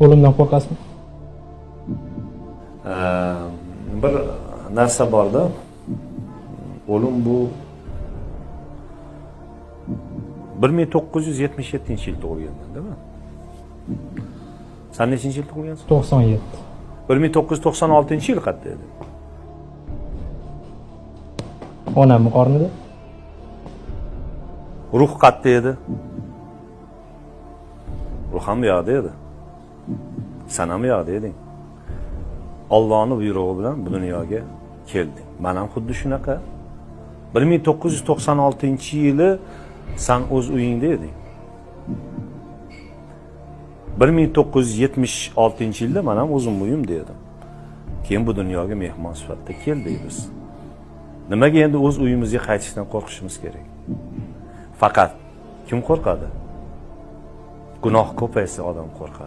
O'limdan qo'rqasizmi? Bir narsa borda, o'lim bu 1977-yil tug'ilganman, değil mi? Sen nechinchi yil tug'ilgansan? 97. 1996-yil qayerda edi? Onamning qornida. Ruh qayerda edi? Ruh ham bu yoqda edi. Sen ham bu yoqda eding. Allohning buyrug'i bilan bu dunyoga kelding. Men ham xuddi shunaqa. 1996-yili sen o'z uyingda eding. 1976-yilda men ham o'zim uyimda edim. Keyin bu dunyoga mehmon sifatida keldik biz. Nimaga endi o'z uyimizga qaytishdan qo'rqishimiz kerak? Faqat kim qo'rqadi? Gunoh ko'paysa odam qo'rqadi.